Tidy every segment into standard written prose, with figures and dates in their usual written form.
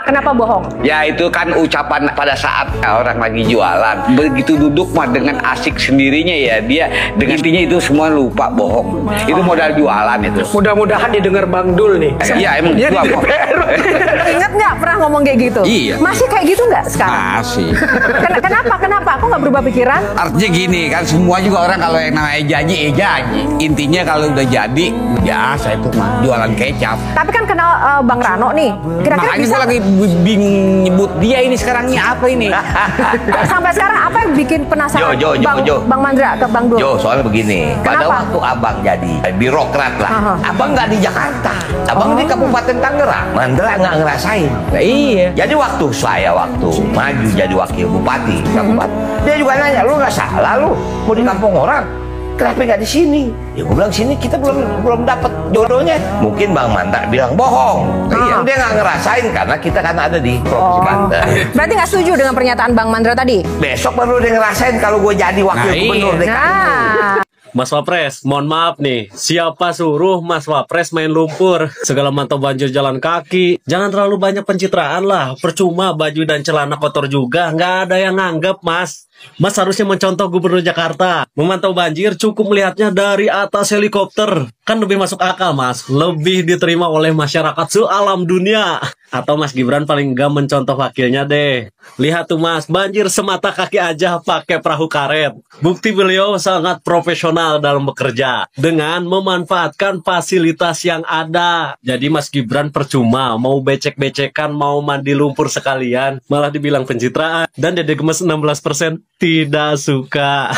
Kenapa bohong? Ya itu kan ucapan pada saat orang lagi jualan. Begitu duduk mah dengan asik sendirinya ya dia dengan intinya itu semua lupa bohong. Itu modal jualan itu. Mudah-mudahan didengar Bang Dul nih. Iya emang Dia gua di bohong. DPR. Ingat nggak pernah ngomong kayak gitu? Iya. Masih kayak gitu nggak sekarang? Masih. Kenapa? Aku nggak berubah pikiran? Artinya gini kan semua juga orang kalau yang namanya janji janji. Intinya kalau udah jadi biasa itu mah jualan kecap. Tapi kan kenal Bang Rano nih. Kira-kira Makanya bisa gue lagi bingung nyebut dia ini sekarang apa ini. sampai sekarang apa yang bikin penasaran Jo. Bang Mandra ke Bang Dul? Jo, soalnya begini, pada Kenapa? waktu abang jadi birokrat lah, Aha. abang nggak di Jakarta, abang di Kabupaten Tangerang, Mandra nggak ngerasain. Nah, iya. Jadi waktu maju jadi wakil bupati kabupaten, dia juga nanya, lu nggak salah lu mau di kampung orang, kenapa nggak di sini? Ya gue bilang sini kita belum dapat jodohnya. Mungkin Bang Mandra bilang bohong. Yang dia nggak ngerasain karena kita kan ada di provinsi Banten. Berarti nggak setuju dengan pernyataan Bang Mandra tadi? Besok baru dia ngerasain kalau gue jadi wakil gubernur DKI. Nah, Mas Wapres, mohon maaf nih, siapa suruh Mas Wapres main lumpur? Segala mantau banjir jalan kaki. Jangan terlalu banyak pencitraan lah. Percuma baju dan celana kotor juga. Nggak ada yang nganggep, Mas. Mas harusnya mencontoh Gubernur Jakarta. Memantau banjir cukup melihatnya dari atas helikopter. Kan lebih masuk akal, Mas. Lebih diterima oleh masyarakat se-alam dunia. Atau Mas Gibran paling enggak mencontoh wakilnya deh. Lihat tuh Mas, banjir semata kaki aja pakai perahu karet. Bukti beliau sangat profesional dalam bekerja. Dengan memanfaatkan fasilitas yang ada. Jadi Mas Gibran percuma. Mau becek-becekan, mau mandi lumpur sekalian. Malah dibilang pencitraan. Dan Dede Gemes 16% tidak suka.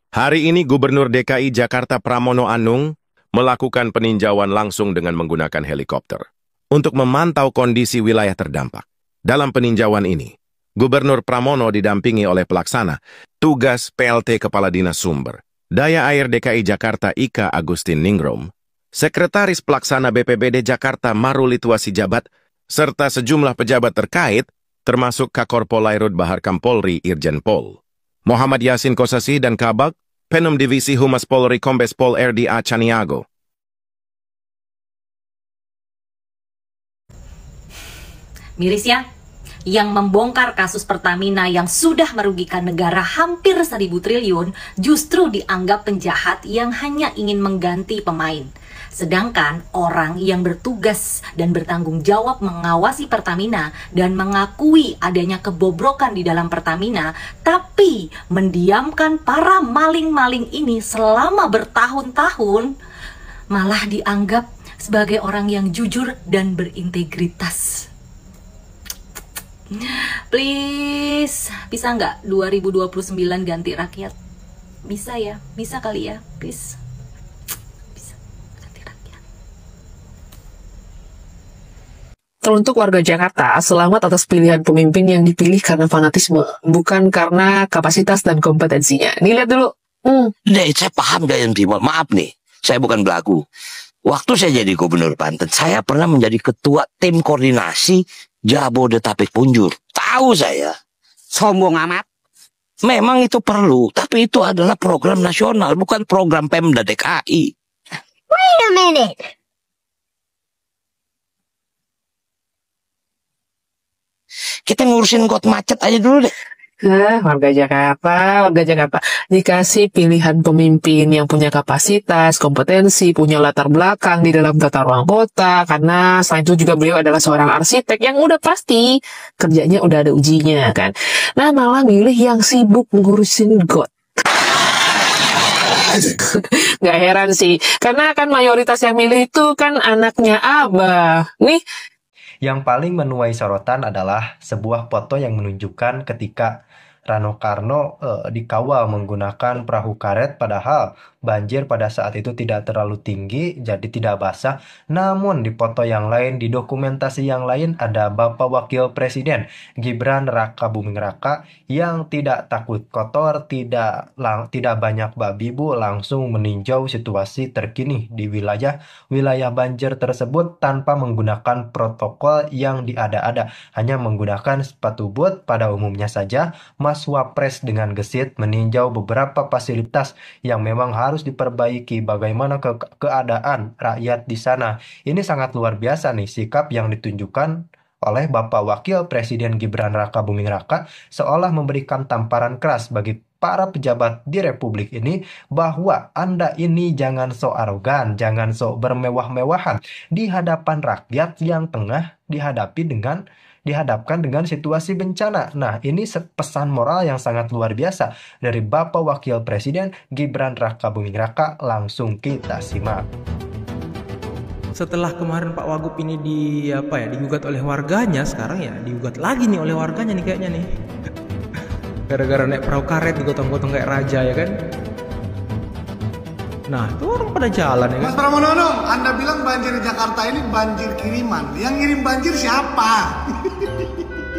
Hari ini Gubernur DKI Jakarta Pramono Anung melakukan peninjauan langsung dengan menggunakan helikopter untuk memantau kondisi wilayah terdampak. Dalam peninjauan ini, Gubernur Pramono didampingi oleh pelaksana tugas PLT Kepala Dinas Sumber Daya Air DKI Jakarta Ika Agustin Ningrum, Sekretaris Pelaksana BPBD Jakarta Marulitwa Sijabat, serta sejumlah pejabat terkait termasuk Kakor Polairut Bahar Kampolri Irjen Pol Muhammad Yasin Kosasi dan Kabag, Penum Divisi Humas Polri Kombes Pol RDA Caniago. Miris ya, yang membongkar kasus Pertamina yang sudah merugikan negara hampir 1.000 triliun justru dianggap penjahat yang hanya ingin mengganti pemain. Sedangkan orang yang bertugas dan bertanggung jawab mengawasi Pertamina dan mengakui adanya kebobrokan di dalam Pertamina, tapi mendiamkan para maling-maling ini selama bertahun-tahun, malah dianggap sebagai orang yang jujur dan berintegritas. Please, bisa nggak 2029 ganti rakyat? Bisa ya, bisa kali ya, please. Untuk warga Jakarta, selamat atas pilihan pemimpin yang dipilih karena fanatisme, bukan karena kapasitas dan kompetensinya. Nih, lihat dulu. Saya paham Dayan Timur. Maaf nih, saya bukan belagu. Waktu saya jadi gubernur Banten, saya pernah menjadi ketua tim koordinasi Jabodetabek Punjur. Tahu saya. Sombong amat. Memang itu perlu, tapi itu adalah program nasional, bukan program Pemda DKI. Wait a minute. Kita ngurusin got macet aja dulu deh. Warga Jakarta dikasih pilihan pemimpin yang punya kapasitas, kompetensi, punya latar belakang di dalam tata ruang kota, karena selain itu juga beliau adalah seorang arsitek yang udah pasti kerjanya udah ada ujinya kan. Nah, malah milih yang sibuk ngurusin got. Gak heran sih, karena kan mayoritas yang milih itu kan anaknya Abah. Nih, yang paling menuai sorotan adalah sebuah foto yang menunjukkan ketika Rano Karno dikawal menggunakan perahu karet, padahal banjir pada saat itu tidak terlalu tinggi, jadi tidak basah. Namun di foto yang lain, di dokumentasi yang lain, ada Bapak Wakil Presiden Gibran Raka Buming Raka yang tidak takut kotor, tidak banyak babi bu, langsung meninjau situasi terkini di wilayah banjir tersebut tanpa menggunakan protokol yang diada-ada, hanya menggunakan sepatu boot pada umumnya saja. Mas Wapres dengan gesit meninjau beberapa fasilitas yang memang harus diperbaiki, bagaimana keadaan rakyat di sana. Ini sangat luar biasa nih sikap yang ditunjukkan oleh Bapak Wakil Presiden Gibran Raka Buming Raka seolah memberikan tamparan keras bagi para pejabat di Republik ini bahwa Anda ini jangan sok arogan, jangan sok bermewah-mewahan di hadapan rakyat yang tengah dihadapkan dengan situasi bencana. Nah, ini pesan moral yang sangat luar biasa dari Bapak Wakil Presiden Gibran Raka Buming Raka. Langsung kita simak. Setelah kemarin Pak Wagub ini digugat oleh warganya, sekarang ya digugat lagi nih oleh warganya nih kayaknya nih. Gara-gara naik perahu karet digotong-gotong kayak raja ya kan. Nah, itu orang pada jalan ya kan. Mas Pramono, Anda bilang banjir di Jakarta ini banjir kiriman. Yang ngirim banjir siapa?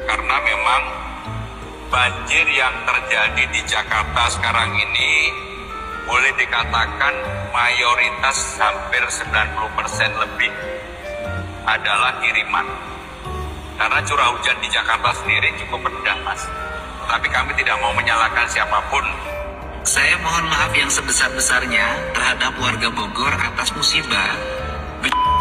Karena memang banjir yang terjadi di Jakarta sekarang ini boleh dikatakan mayoritas hampir 90% lebih adalah kiriman. Karena curah hujan di Jakarta sendiri cukup rendah, Mas. Tapi kami tidak mau menyalahkan siapapun. Saya mohon maaf yang sebesar-besarnya terhadap warga Bogor atas musibah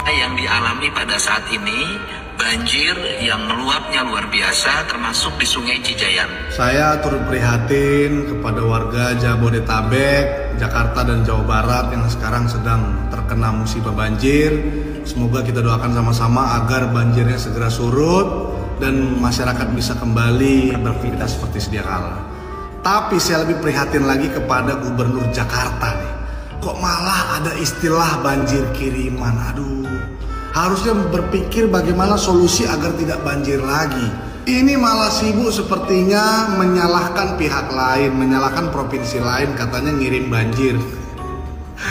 yang dialami pada saat ini. Banjir yang meluapnya luar biasa termasuk di Sungai Cijayan. Saya turut prihatin kepada warga Jabodetabek, Jakarta dan Jawa Barat yang sekarang sedang terkena musibah banjir. Semoga kita doakan sama-sama agar banjirnya segera surut dan masyarakat bisa kembali beraktivitas seperti sedia kala. Tapi saya lebih prihatin lagi kepada Gubernur Jakarta nih. Kok malah ada istilah banjir kiriman? Aduh, harusnya berpikir bagaimana solusi agar tidak banjir lagi. Ini malah sibuk sepertinya menyalahkan pihak lain, menyalahkan provinsi lain, katanya ngirim banjir.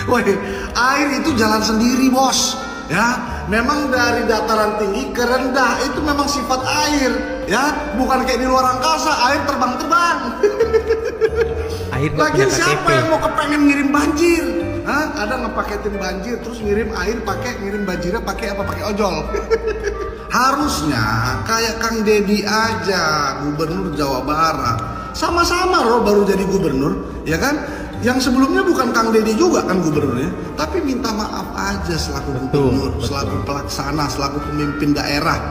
Woi, air itu jalan sendiri, bos. Ya, memang dari dataran tinggi ke rendah itu memang sifat air. Ya, bukan kayak di luar angkasa, air terbang-terbang. Lagian siapa yang mau kepengen ngirim banjir? Hah? Ada ngepaketin banjir terus ngirim air ngirim banjirnya pakai apa? Pakai ojol. Harusnya kayak Kang Deddy aja, Gubernur Jawa Barat. Sama-sama loh baru jadi gubernur, ya kan? Yang sebelumnya bukan Kang Deddy juga kan gubernurnya, tapi minta maaf aja selaku gubernur, selaku pelaksana, selaku pemimpin daerah.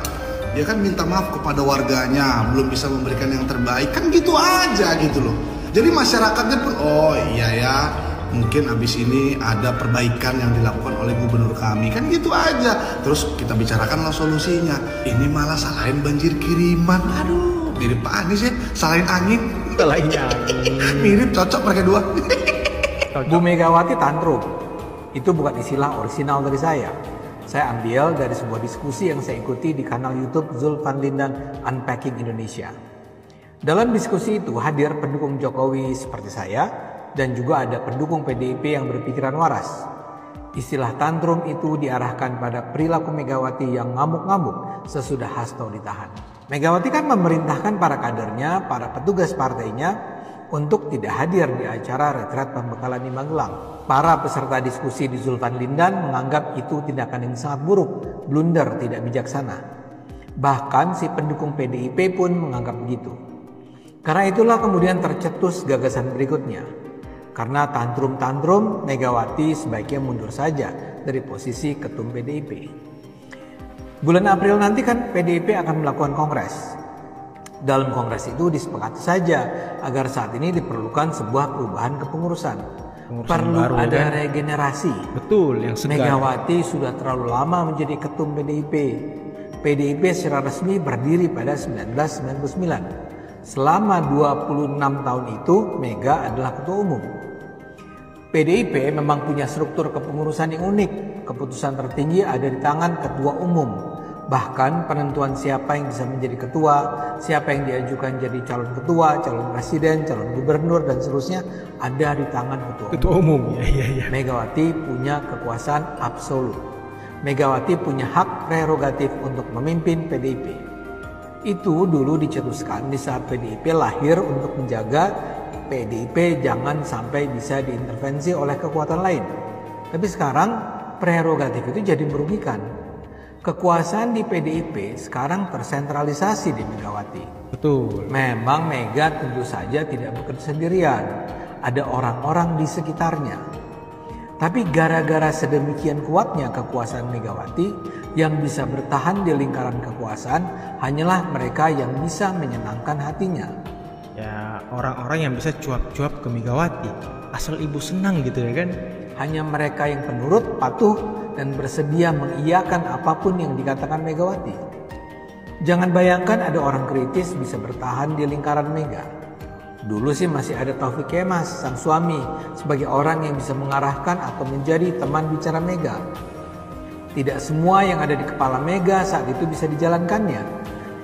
Ya kan minta maaf kepada warganya, belum bisa memberikan yang terbaik, kan gitu aja gitu loh. Jadi masyarakatnya pun, oh iya ya, mungkin abis ini ada perbaikan yang dilakukan oleh gubernur kami, kan gitu aja. Terus kita bicarakanlah solusinya. Ini malah salahin banjir kiriman, aduh, mirip Pak Anies ya, salahin angin. Salahin angin. Mirip, cocok mereka dua. Bu Megawati tantrum, itu bukan istilah orisinal dari saya. Saya ambil dari sebuah diskusi yang saya ikuti di kanal YouTube Zulfan Lindan Unpacking Indonesia. Dalam diskusi itu hadir pendukung Jokowi seperti saya dan juga ada pendukung PDIP yang berpikiran waras. Istilah tantrum itu diarahkan pada perilaku Megawati yang ngamuk-ngamuk sesudah Hasto ditahan. Megawati kan memerintahkan para kadernya, para petugas partainya untuk tidak hadir di acara retret pembekalan di Magelang. Para peserta diskusi di Zulfan Lindan menganggap itu tindakan yang sangat buruk, blunder, tidak bijaksana. Bahkan si pendukung PDIP pun menganggap begitu. Karena itulah kemudian tercetus gagasan berikutnya. Karena tantrum-tantrum, Megawati sebaiknya mundur saja dari posisi ketum PDIP. Bulan April nanti kan PDIP akan melakukan kongres. Dalam kongres itu disepakati saja agar saat ini diperlukan sebuah perubahan kepengurusan. Perlu baru, ada kan? Regenerasi. Betul, yang segar. Megawati sudah terlalu lama menjadi ketum PDIP. PDIP secara resmi berdiri pada 1999. Selama 26 tahun itu Mega adalah ketua umum. PDIP memang punya struktur kepengurusan yang unik. Keputusan tertinggi ada di tangan ketua umum. Bahkan penentuan siapa yang bisa menjadi ketua, siapa yang diajukan jadi calon ketua, calon presiden, calon gubernur dan seterusnya ada di tangan ketua umum. Ya. Megawati punya kekuasaan absolut. Megawati punya hak prerogatif untuk memimpin PDIP. Itu dulu dicetuskan di saat PDIP lahir untuk menjaga PDIP jangan sampai bisa diintervensi oleh kekuatan lain. Tapi sekarang prerogatif itu jadi merugikan. Kekuasaan di PDIP sekarang tersentralisasi di Megawati. Betul. Memang Mega tentu saja tidak bekerja sendirian. Ada orang-orang di sekitarnya. Tapi gara-gara sedemikian kuatnya kekuasaan Megawati, yang bisa bertahan di lingkaran kekuasaan hanyalah mereka yang bisa menyenangkan hatinya. Ya, orang-orang yang bisa cuap-cuap ke Megawati, asal ibu senang gitu ya kan. Hanya mereka yang penurut, patuh, dan bersedia mengiyakan apapun yang dikatakan Megawati. Jangan bayangkan ada orang kritis bisa bertahan di lingkaran Mega. Dulu sih masih ada Taufik Kemas, sang suami, sebagai orang yang bisa mengarahkan atau menjadi teman bicara Mega. Tidak semua yang ada di kepala Mega saat itu bisa dijalankannya.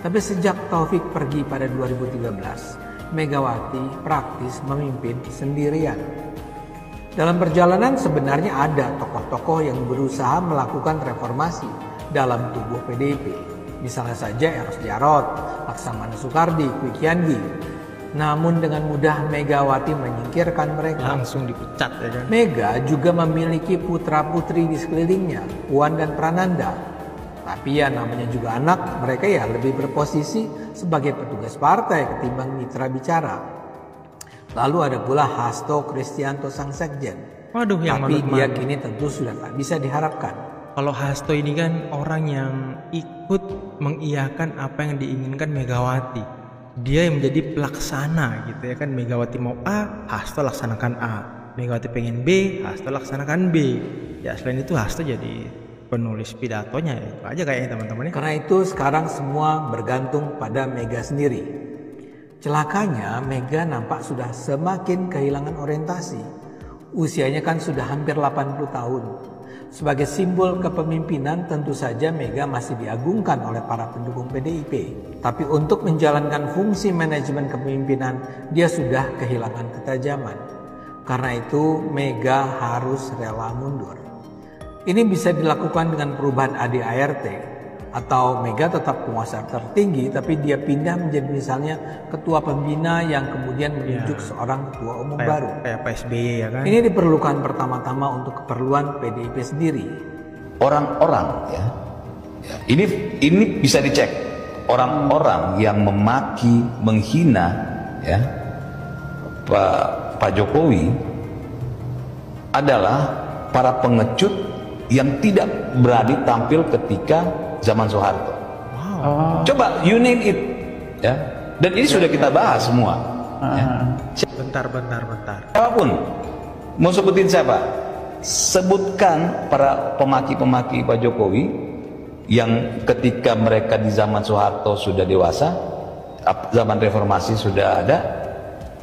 Tapi sejak Taufik pergi pada 2013, Megawati praktis memimpin sendirian. Dalam perjalanan sebenarnya ada tokoh-tokoh yang berusaha melakukan reformasi dalam tubuh PDIP. Misalnya saja Eros Jarot, Laksamana Soekardi, Kwi Kian-gi. Namun dengan mudah Megawati menyingkirkan mereka. Langsung dipecat ya kan. Mega juga memiliki putra-putri di sekelilingnya, Puan dan Prananda. Tapi ya namanya juga anak, mereka ya lebih berposisi sebagai petugas partai ketimbang mitra bicara. Lalu ada pula Hasto Kristianto sang sekjen. Waduh, yang tapi dia manut-manut. kini tentu sudah tak bisa diharapkan. Kalau Hasto ini kan orang yang ikut mengiyakan apa yang diinginkan Megawati. Dia yang menjadi pelaksana gitu ya kan. Megawati mau A, Hasto laksanakan A. Megawati pengen B, Hasto laksanakan B. Ya selain itu Hasto jadi penulis pidatonya ya. Itu aja kayaknya teman-teman ya. Karena itu sekarang semua bergantung pada Mega sendiri. Celakanya Mega nampak sudah semakin kehilangan orientasi. Usianya kan sudah hampir 80 tahun. Sebagai simbol kepemimpinan tentu saja Mega masih diagungkan oleh para pendukung PDIP. Tapi untuk menjalankan fungsi manajemen kepemimpinan dia sudah kehilangan ketajaman. Karena itu Mega harus rela mundur. Ini bisa dilakukan dengan perubahan ADART. Atau Mega tetap penguasa tertinggi tapi dia pindah menjadi misalnya ketua pembina yang kemudian menunjuk seorang ketua umum baru. Kayak Pak SBY ya kan. Ini diperlukan pertama-tama untuk keperluan PDIP sendiri. Orang-orang ya, ini bisa dicek. Orang-orang yang memaki, menghina ya Pak Jokowi adalah para pengecut yang tidak berani tampil ketika zaman Soeharto. Coba you name it ya. Dan ini sudah kita bahas semua. Ya. Bentar. Siapapun mau sebutin siapa? Sebutkan para pemaki-pemaki Pak Jokowi yang ketika mereka di zaman Soeharto sudah dewasa, zaman reformasi sudah ada,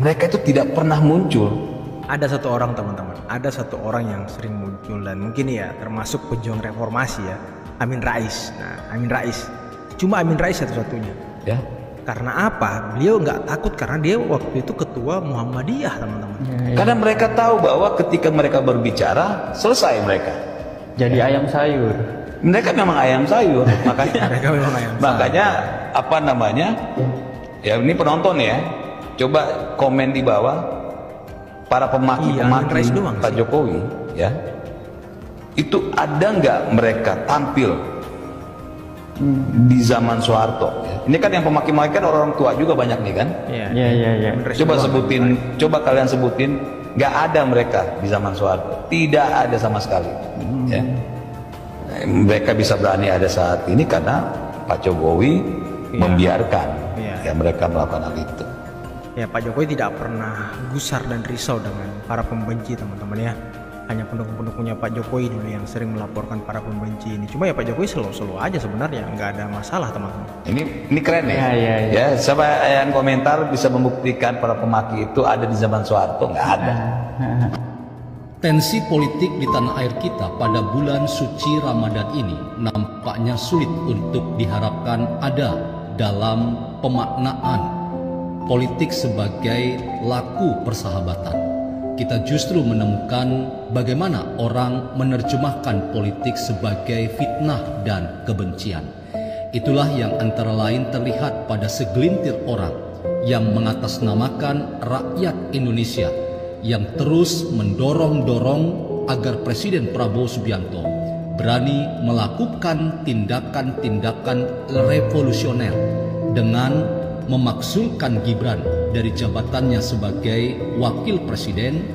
mereka itu tidak pernah muncul. Ada satu orang teman-teman, ada satu orang yang sering muncul dan mungkin ya termasuk pejuang reformasi ya, Amin Rais. Nah, Amin Rais, cuma Amin Rais satu-satunya. Ya. Karena apa? Beliau nggak takut karena dia waktu itu ketua Muhammadiyah teman-teman. Karena mereka tahu bahwa ketika mereka berbicara selesai mereka. Jadi ayam sayur. Mereka memang ayam sayur, makanya. Mereka memang ayam sayur. Makanya apa namanya? Ya ini penonton ya. Coba komen di bawah. Para pemaki-pemaki Pak Jokowi ya, itu ada nggak mereka tampil di zaman Soeharto? Ini kan yang pemaki-pemaki kan orang tua juga banyak nih kan? Iya. Coba sebutin, coba kalian sebutin, nggak ada mereka di zaman Soeharto, tidak ada sama sekali. Ya. Mereka bisa berani ada saat ini karena Pak Jokowi membiarkan ya mereka melakukan hal itu. Ya, Pak Jokowi tidak pernah gusar dan risau dengan para pembenci teman-teman ya. Hanya pendukung-pendukungnya Pak Jokowi dulu yang sering melaporkan para pembenci ini. Cuma ya Pak Jokowi slow-slow aja sebenarnya, nggak ada masalah teman-teman. Ini keren ya. Iya. Ya, siapa yang komentar bisa membuktikan para pemaki itu ada di zaman Soeharto? Nggak ada. Tensi politik di tanah air kita pada bulan suci Ramadan ini nampaknya sulit untuk diharapkan ada dalam pemaknaan politik sebagai laku persahabatan. Kita justru menemukan bagaimana orang menerjemahkan politik sebagai fitnah dan kebencian. Itulah yang antara lain terlihat pada segelintir orang yang mengatasnamakan rakyat Indonesia yang terus mendorong-dorong agar Presiden Prabowo Subianto berani melakukan tindakan-tindakan revolusioner dengan memaksulkan Gibran dari jabatannya sebagai wakil presiden,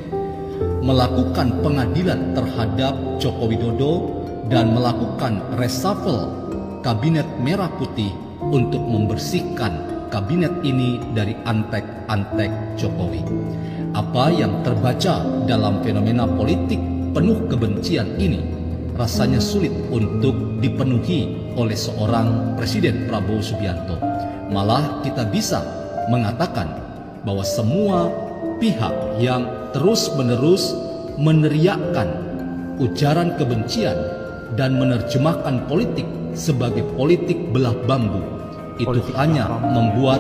melakukan pengadilan terhadap Joko Widodo dan melakukan reshuffle kabinet merah putih untuk membersihkan kabinet ini dari antek-antek Jokowi. Apa yang terbaca dalam fenomena politik penuh kebencian ini rasanya sulit untuk dipenuhi oleh seorang Presiden Prabowo Subianto. Malah kita bisa mengatakan bahwa semua pihak yang terus-menerus meneriakkan ujaran kebencian dan menerjemahkan politik sebagai politik belah bambu itu hanya membuat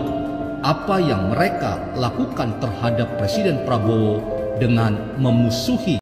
apa yang mereka lakukan terhadap Presiden Prabowo dengan memusuhi